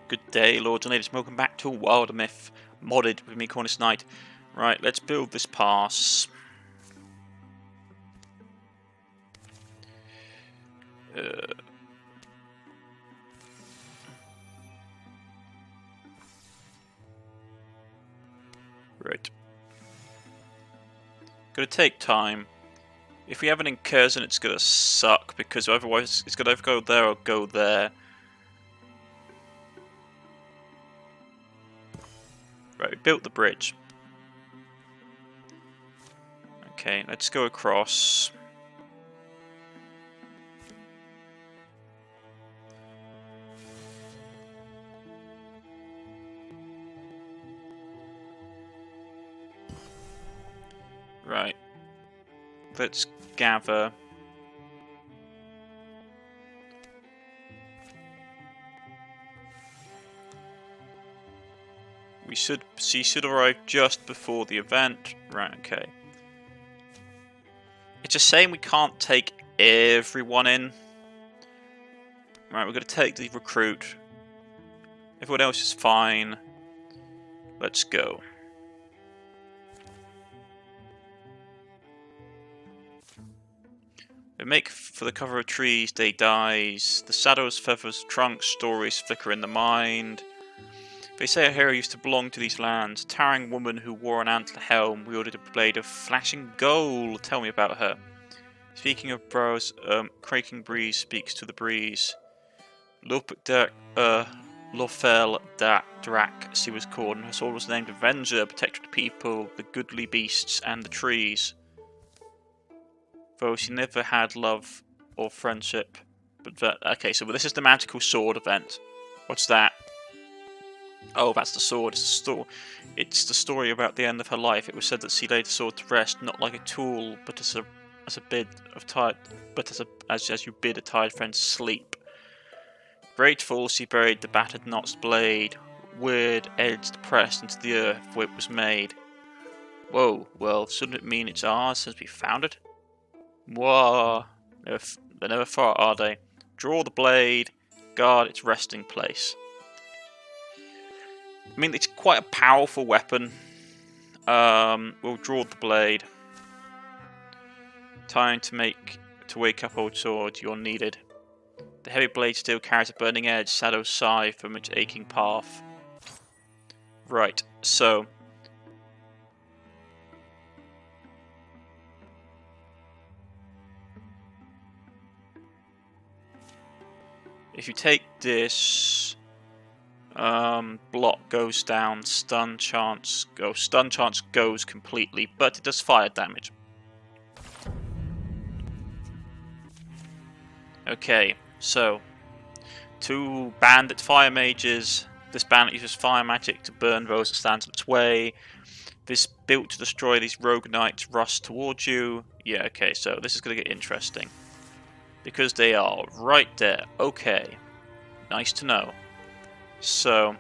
Good day, lords and ladies. Welcome back to WilderMyth, modded with me, Cornish-knight. Right, let's build this pass. Right. Gonna take time. If we have an incursion, it's gonna suck because otherwise it's gonna either go there or go there. Right, we built the bridge. Okay, let's go across. Right. Let's gather. She should arrive just before the event. Right, okay. It's a shame we can't take everyone in. Right, we're gonna take the recruit. Everyone else is fine. Let's go. They make for the cover of trees, day dies. The shadows, feathers, trunks, stories flicker in the mind. They say a hero used to belong to these lands. A towering woman who wore an antler helm, wielded a blade of flashing gold. Tell me about her. Speaking of brows, cracking breeze speaks to the breeze. Lofel Drak, she was called, and her soul was named Avenger, protector of the people, the goodly beasts, and the trees. Though she never had love or friendship. Okay, so this is the magical sword event. What's that? Oh, that's the sword. It's the story about the end of her life. It was said that she laid the sword to rest, not like a tool, but as you bid a tired friend sleep. Grateful, she buried the battered knot's blade, weird edged pressed into the earth where it was made. Whoa, well, shouldn't it mean it's ours since we found it? Whoa, they're never far, are they? Draw the blade, guard its resting place. I mean, it's quite a powerful weapon. We'll draw the blade. Time to wake up, old sword, you're needed. The heavy blade still carries a burning edge, shadows sigh from its aching path. Right, so if you take this, block goes down, stun chance goes completely, but it does fire damage. Okay, so 2 bandit fire mages. This bandit uses fire magic to burn those that stand in its way. This built to destroy these rogue knights rush towards you. Yeah, okay, so this is going to get interesting. Because they are right there. Okay, nice to know. So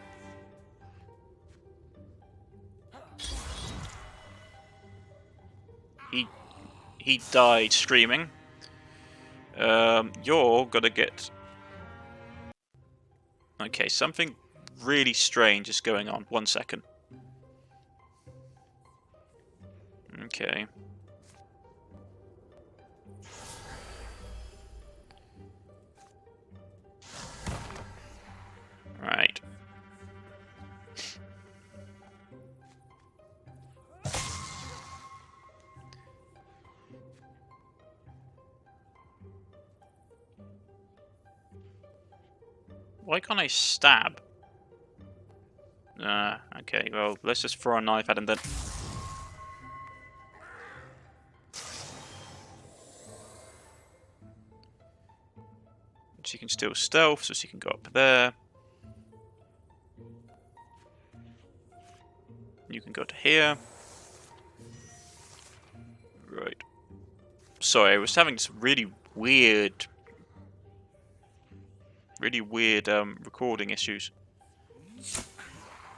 he died screaming. You're gonna get... Okay, something really strange is going on. 1 second. Okay. Right. Why can't I stab? Okay, well, let's just throw a knife at him then. She can still stealth, so she can go up there. You can go to here. Right. Sorry, I was having some really weird recording issues.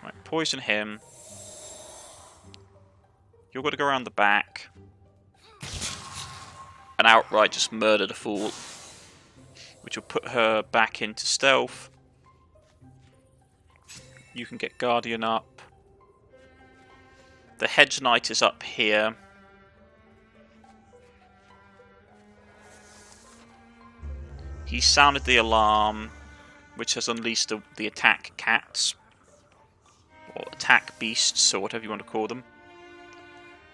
Right, poison him. You're going to go around the back and outright just murder the fool, which will put her back into stealth. You can get Guardian up. The Hedge Knight is up here. He sounded the alarm, which has unleashed the attack cats. Or attack beasts, or whatever you want to call them.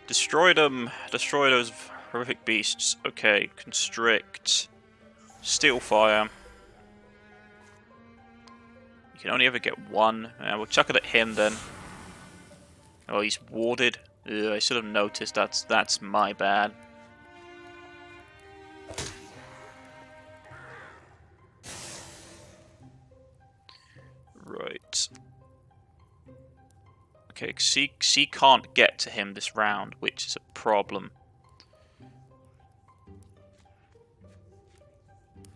Destroy them! Destroy those horrific beasts. Okay, Constrict. Steel Fire. You can only ever get one. We'll chuck it at him then. Oh, he's warded. Ugh, I should have noticed. That's my bad. Right. Okay, C can't get to him this round, which is a problem.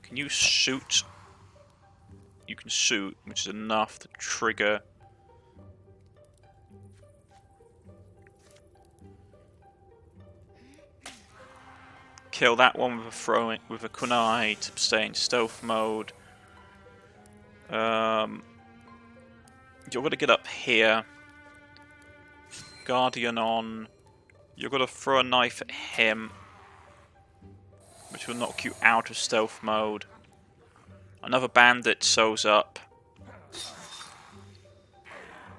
Can you shoot? You can shoot, which is enough to trigger. Kill that one with a kunai to stay in stealth mode. You're gonna get up here. Guardian on. You're gonna throw a knife at him, which will knock you out of stealth mode. Another bandit shows up.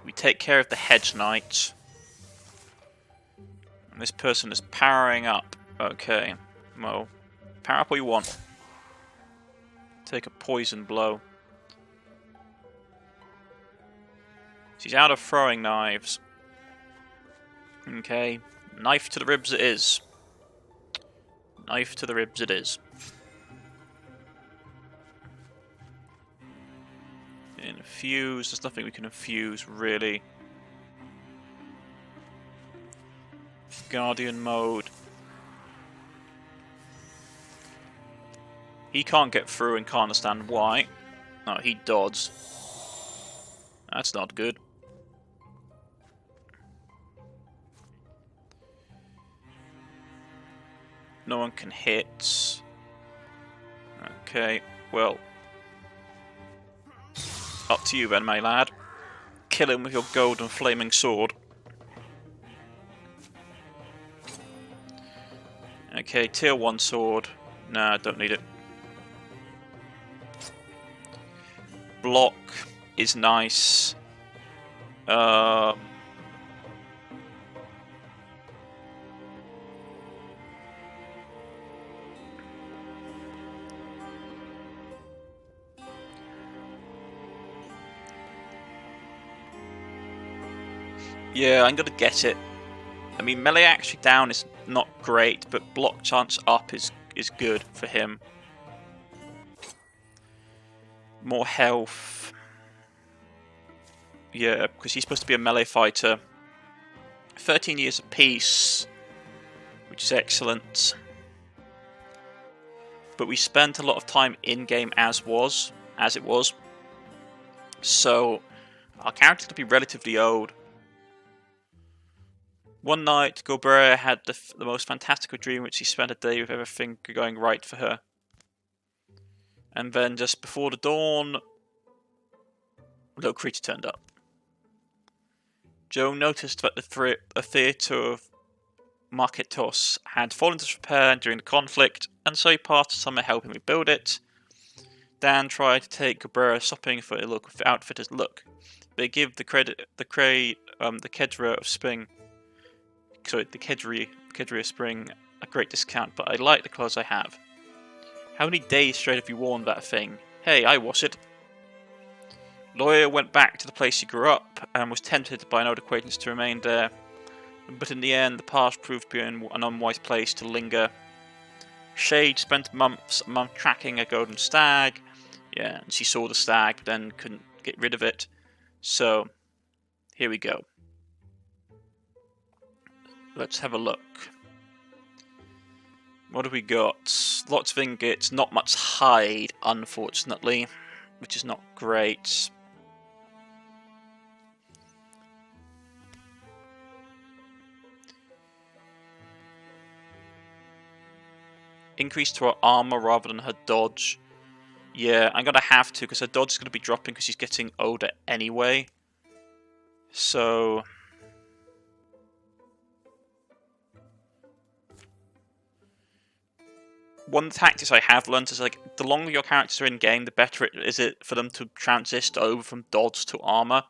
We take care of the Hedge Knight. And this person is powering up. Okay, well, power up all you want. Take a poison blow. She's out of throwing knives. Okay, knife to the ribs it is. Knife to the ribs it is. Infuse, there's nothing we can infuse really. Guardian mode. He can't get through and can't understand why. Oh, he dodged. That's not good. No one can hit. Okay, well. Up to you then, my lad. Kill him with your golden flaming sword. Okay, tier 1 sword. Nah, don't need it. Block is nice. Yeah, I'm gonna get it. I mean, melee actually down is not great, but block chance up is good for him. More health. Yeah, because he's supposed to be a melee fighter. 13 years of peace, which is excellent. But we spent a lot of time in-game as it was. So, our character's going to be relatively old. One night, Gobert had the most fantastical dream, which he spent a day with everything going right for her. And then, just before the dawn, a little creature turned up. Joe noticed that the theatre of Marketos had fallen to disrepair during the conflict, and so he passed the summer helping rebuild it. Dan tried to take Gobert shopping for a look with the outfitter's look. They give the Kedra of Spring. Sorry, the Kedria Spring a great discount, but I like the clothes I have. How many days straight have you worn that thing? Hey, I wash it. Lawyer went back to the place he grew up and was tempted by an old acquaintance to remain there, but in the end the past proved to be an unwise place to linger. Shade spent months tracking a golden stag. Yeah, and she saw the stag but then couldn't get rid of it. So, here we go. Let's have a look. What have we got? Lots of ingots, not much hide, unfortunately, which is not great. Increase to her armor rather than her dodge. Yeah, I'm going to have to, because her dodge is going to be dropping because she's getting older anyway. So one of the tactics I have learned is like the longer your characters are in game, the better is it for them to transition over from dodge to armor.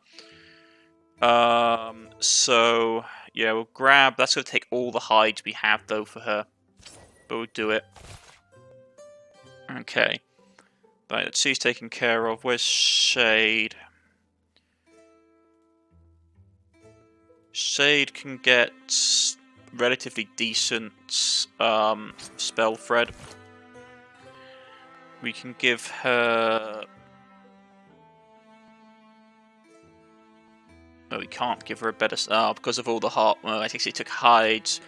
So yeah, we'll grab. That's gonna take all the hides we have though for her, but we'll do it. Okay. Right, let's see who's taken care of. Where's Shade? Shade can get relatively decent spell thread. We can give her... No, we can't give her a better... because of all the heart... Well, I think she took hides.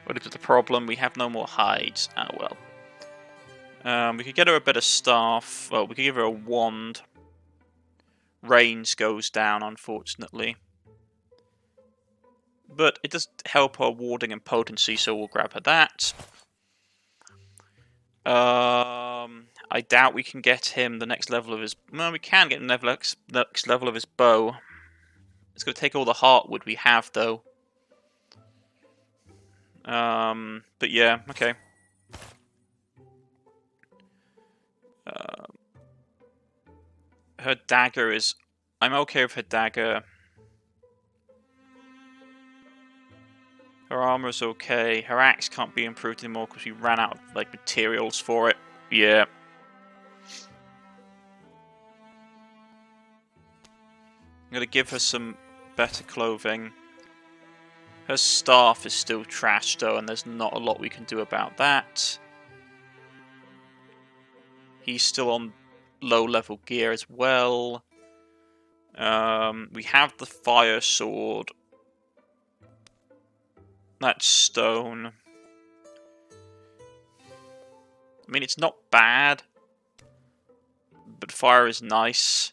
What is the problem? We have no more hides. Oh, well. We could get her a better staff. Well, we could give her a wand. Range goes down, unfortunately. But it does help her warding and potency, so we'll grab her that. I doubt we can get him the next level of his... Well, we can get him the next level of his bow. It's going to take all the heartwood we have, though. But yeah, okay. Her dagger is... I'm okay with her dagger. Her armor's okay. Her axe can't be improved anymore because we ran out of like materials for it. Yeah. I'm gonna give her some better clothing. Her staff is still trash though, and there's not a lot we can do about that. He's still on low level gear as well. We have the fire sword. That's stone. I mean, it's not bad, but fire is nice.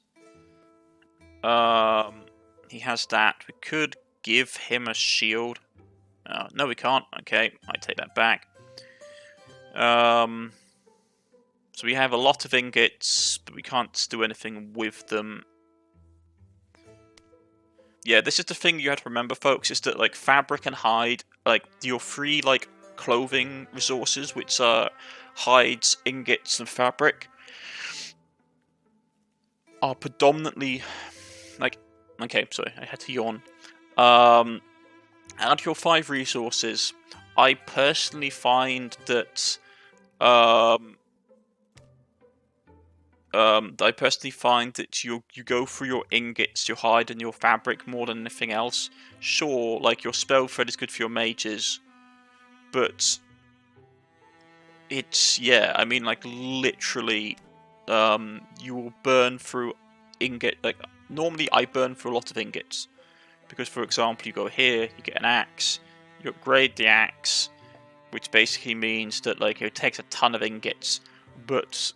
He has that. We could give him a shield. No, we can't. Okay, I take that back. So we have a lot of ingots, but we can't do anything with them. Yeah, this is the thing you have to remember, folks, is that, like, fabric and hide, like, your three, like, clothing resources, which are hides, ingots, and fabric, are predominantly, like, okay, sorry, I had to yawn. Out of your 5 resources, I personally find that, you go through your ingots, your hide, and your fabric more than anything else. Sure, like your spell thread is good for your mages, but it's I mean, like literally, you will burn through ingot. Like normally, I burn through a lot of ingots because, for example, you go here, you get an axe, you upgrade the axe, which basically means that like it takes a ton of ingots, but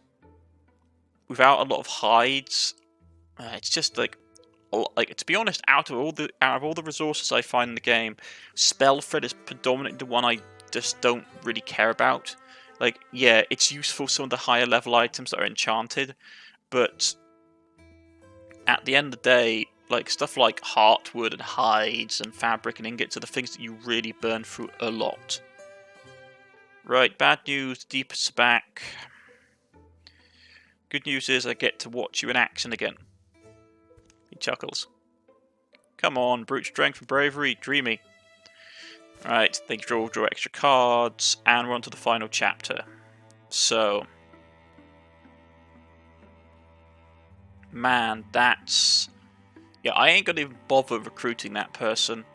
without a lot of hides, it's just like to be honest, out of all the resources I find in the game, spell thread is predominantly the one I just don't really care about. Like, yeah, it's useful for some of the higher level items that are enchanted, but at the end of the day, like stuff like heartwood and hides and fabric and ingots are the things that you really burn through a lot. Right, bad news, Deepest back. Good news is I get to watch you in action again. He chuckles. Come on, brute strength and bravery, dreamy. Right, they draw extra cards, and we're on to the final chapter. So, man, that's... Yeah, I ain't gonna even bother recruiting that person.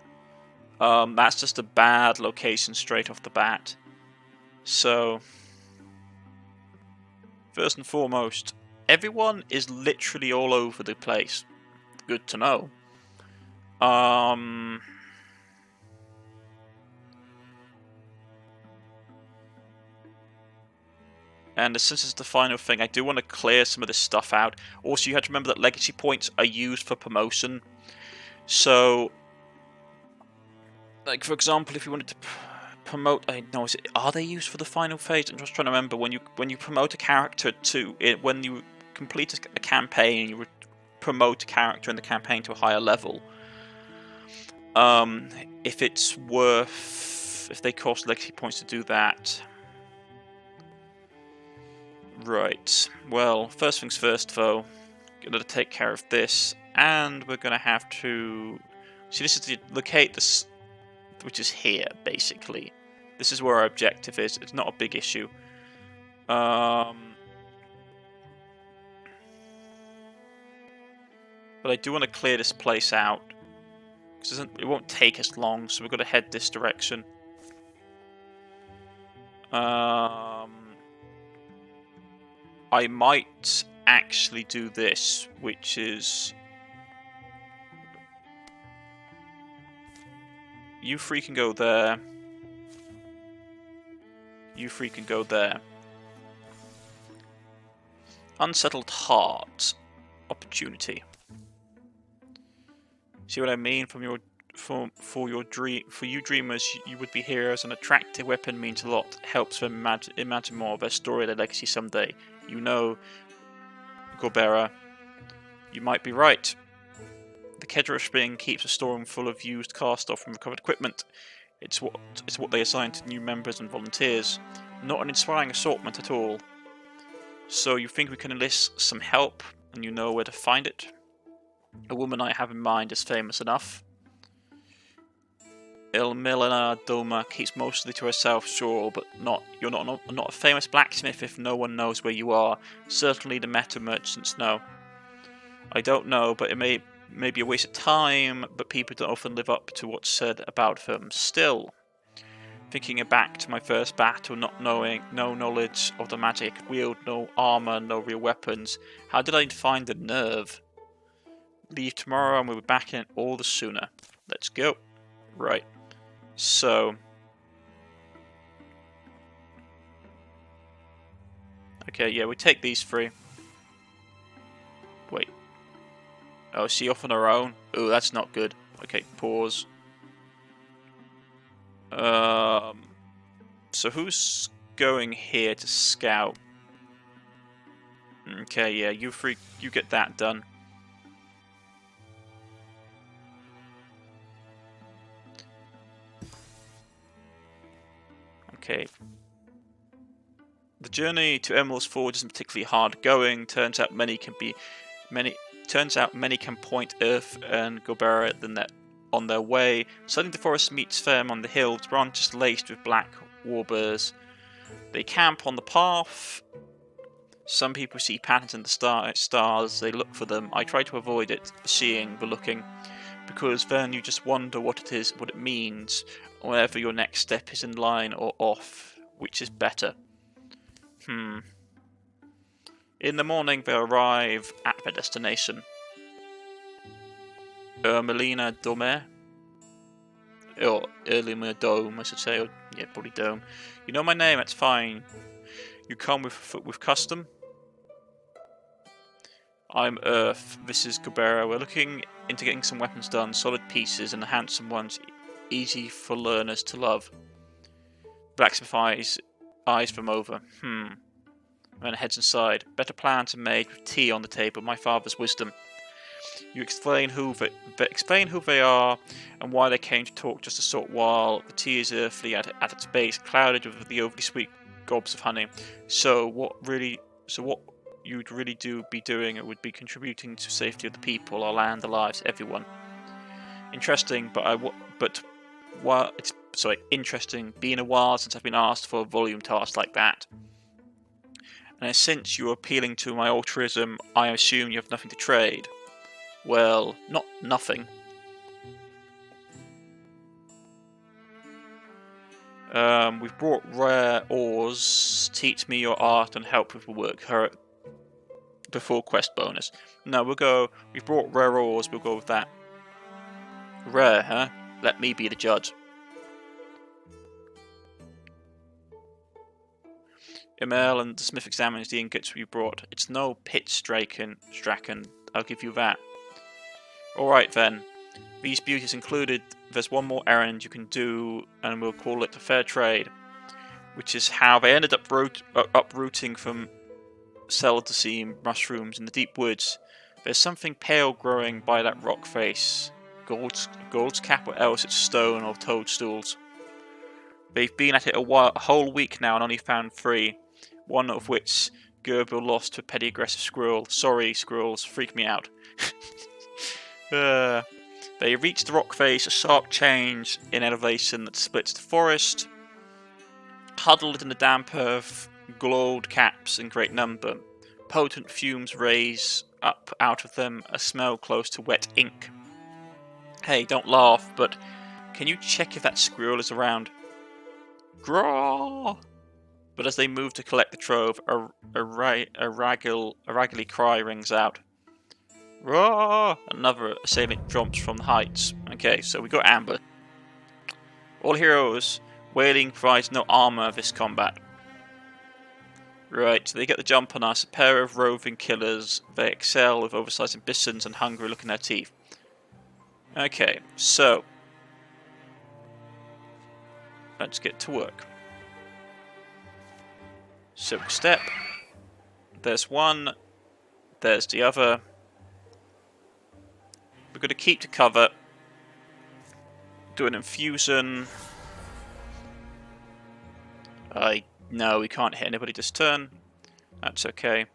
That's just a bad location straight off the bat. So... First and foremost, everyone is literally all over the place. Good to know. And since it's the final thing, I do want to clear some of this stuff out. Also, you have to remember that legacy points are used for promotion. So, like for example, if you wanted to promote, are they used for the final phase? I'm just trying to remember when you promote a character to it, when you complete a campaign, you promote a character in the campaign to a higher level. If it's worth... if they cost legacy points to do that... Right, well, first things first though, gonna take care of this, and we're gonna have to... see, this is to locate this, which is here, basically. This is where our objective is, it's not a big issue. But I do want to clear this place out, because it won't take us long, so we're going to head this direction. I might actually do this, which is... you three can go there. You three can go there. Unsettled heart. Opportunity. See what I mean? For you dreamers, you would be heroes. An attractive weapon means a lot. Helps them imagine more of their story, their legacy someday. You know, Gorbera, you might be right. The Kedra Spring keeps a storeroom full of used cast off and recovered equipment. It's what they assign to new members and volunteers. Not an inspiring assortment at all. So you think we can enlist some help, and you know where to find it? A woman I have in mind is famous enough. Milena Doma keeps mostly to herself, sure, but you're not a famous blacksmith if no one knows where you are. Certainly the metal merchants know. I don't know, but it may be a waste of time, but people don't often live up to what's said about them. Still, thinking back to my first battle, not knowing, no knowledge of the magic, wield no armor, no real weapons, how did I find the nerve? Leave tomorrow and we'll be back in it all the sooner. Let's go. Right. So... okay, yeah, we take these three. Wait. Oh, is she off on her own? Oh, that's not good. Okay, pause. So who's going here to scout? Okay, yeah, you get that done. Okay. The journey to Emerald's Forge isn't particularly hard going. Turns out many can point Earth and Gorbera on their way. Suddenly the forest meets them on the hills, branches laced with black warburs. They camp on the path. Some people see patterns in the stars. They look for them. I try to avoid it, seeing the looking, because then you just wonder what it is, what it means, or whether your next step is in line or off, which is better. In the morning they arrive at their destination. Melina Dome? Or Erlima Dome, I should say. Or, yeah, probably Dome. You know my name, that's fine. You come with custom? I'm Earth. This is Gorbera. We're looking into getting some weapons done. Solid pieces and handsome ones. Easy for learners to love. Blacksmith eyes them over. And then heads inside. Better plans are made with tea on the table. My father's wisdom. You explain who they are and why they came to talk just a short while. The tea is earthly at its base, clouded with the overly sweet gobs of honey. So what you'd really be doing it would be contributing to the safety of the people, our land, the lives, everyone. Interesting, interesting. Been a while since I've been asked for a volume task like that. And since you're appealing to my altruism, I assume you have nothing to trade. Well, not nothing. We've brought rare ores. Teach me your art and help with the work. Before quest bonus. No, we've brought rare ores, we'll go with that. Rare, huh? Let me be the judge. Emil and the smith examines the ingots we brought. It's no pit Straken, I'll give you that. Alright then, these beauties included, there's one more errand you can do, and we'll call it a fair trade. Which is how they ended up uprooting from Celdacine mushrooms in the deep woods. There's something pale growing by that rock face. Gold's cap, or else it's stone or toadstools. They've been at it a whole week now and only found 3, one of which Gerbil lost to a petty aggressive squirrel. Sorry, squirrels, freak me out. They reached the rock face, a sharp change in elevation that splits the forest. Huddled in the damp earth, gold caps in great number. Potent fumes raise up out of them, a smell close to wet ink. Hey, don't laugh, but can you check if that squirrel is around? Graw! But as they move to collect the trove, a raggedy cry rings out. Raw! Another assailant jumps from the heights. Okay, so we got Amber. All heroes, wailing provides no armor this combat. Right, so they get the jump on us. A pair of roving killers. They excel with oversized ambitions and hungry look in their teeth. Okay, so let's get to work. Silk step. There's one. There's the other. We're going to keep to cover. Do an infusion. No, we can't hit anybody this turn. That's okay.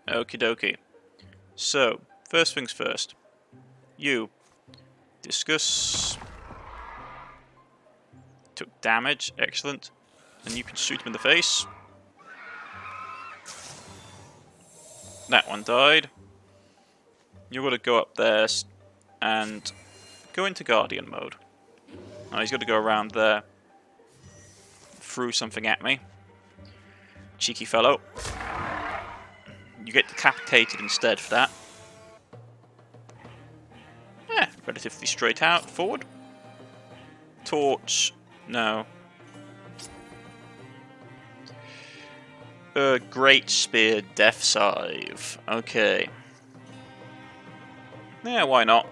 Okie dokie. So, first things first. You. Discuss. Took damage. Excellent. And you can shoot him in the face. That one died. You're going to go up there and go into Guardian mode. Now he's got to go around there. Threw something at me. Cheeky fellow. You get decapitated instead for that. Yeah, relatively straight out. Forward. Torch. No. Great Spear Death Scythe. Okay. Yeah, why not?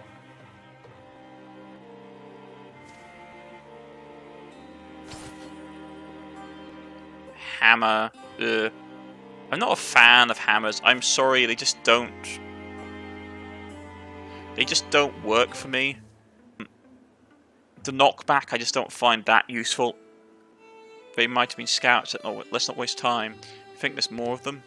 Hammer. I'm not a fan of hammers. I'm sorry, they just don't work for me. The knockback, I just don't find that useful. They might have been scouts. Let's not waste time. I think there's more of them.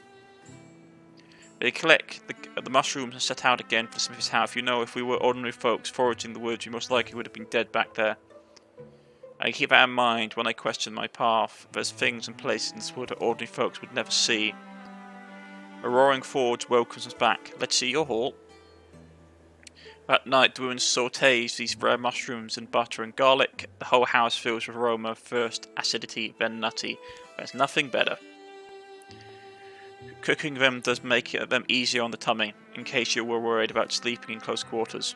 They collect the mushrooms and set out again for Smithy's house. You know, if we were ordinary folks foraging the woods, we most likely would have been dead back there. I keep that in mind when I question my path. There's things and places in this wood that ordinary folks would never see. A roaring forge welcomes us back. Let's see your haul. That night, the woman sautés these rare mushrooms in butter and garlic. The whole house fills with aroma, first acidity, then nutty. There's nothing better. Cooking them does make them easier on the tummy, in case you were worried about sleeping in close quarters.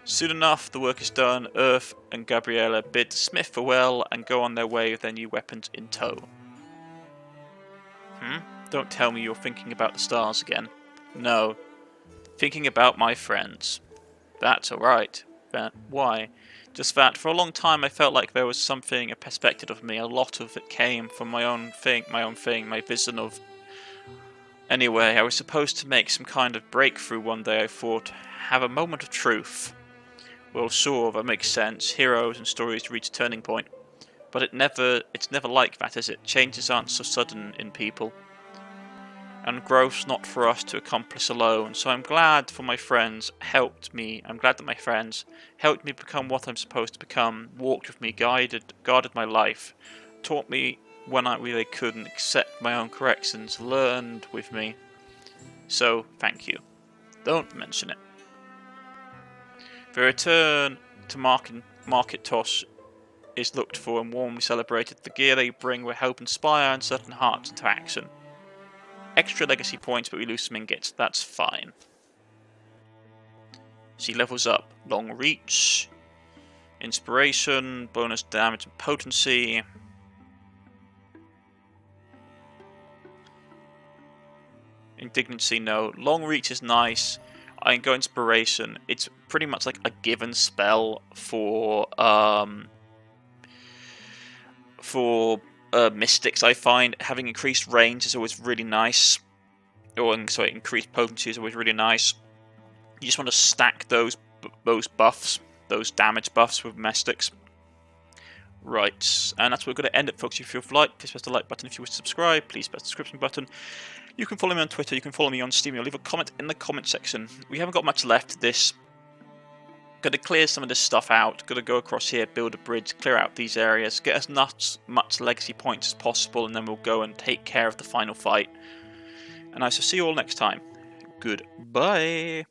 Soon enough, the work is done. Earth and Gabriella bid the smith farewell and go on their way with their new weapons in tow. Don't tell me you're thinking about the stars again. No. Thinking about my friends. That's alright. Why? Just that for a long time I felt like there was something, a perspective of me. A lot of it came from my own thing, my vision of... Anyway, I was supposed to make some kind of breakthrough one day, I thought. Have a moment of truth. Well, sure, that makes sense. Heroes and stories reach a turning point. But it's never like that, is it? Changes aren't so sudden in people. And growth's not for us to accomplish alone, so I'm glad that my friends helped me become what I'm supposed to become, walked with me, guarded my life, taught me when I really couldn't accept my own corrections, learned with me. So, thank you. Don't mention it. The return to Market Toss is looked for and warmly celebrated. The gear they bring will help inspire uncertain hearts into action. Extra legacy points, but we lose some ingots. That's fine. She levels up. Long reach. Inspiration. Bonus damage and potency. Indignancy, no. Long reach is nice. I can go Inspiration. It's pretty much like a given spell for Mystics. I find having increased range is always really nice. Sorry, increased potency is always really nice. You just want to stack those buffs, those damage buffs with Mystics. Right, and that's where we're going to end it, folks. If you've liked, please press the like button. If you wish to subscribe, please press the subscription button. You can follow me on Twitter, you can follow me on Steam, or leave a comment in the comment section. We haven't got much left of this. Going to clear some of this stuff out. Going to go across here, build a bridge, clear out these areas, get as much legacy points as possible, and then we'll go and take care of the final fight. And I shall see you all next time. Goodbye.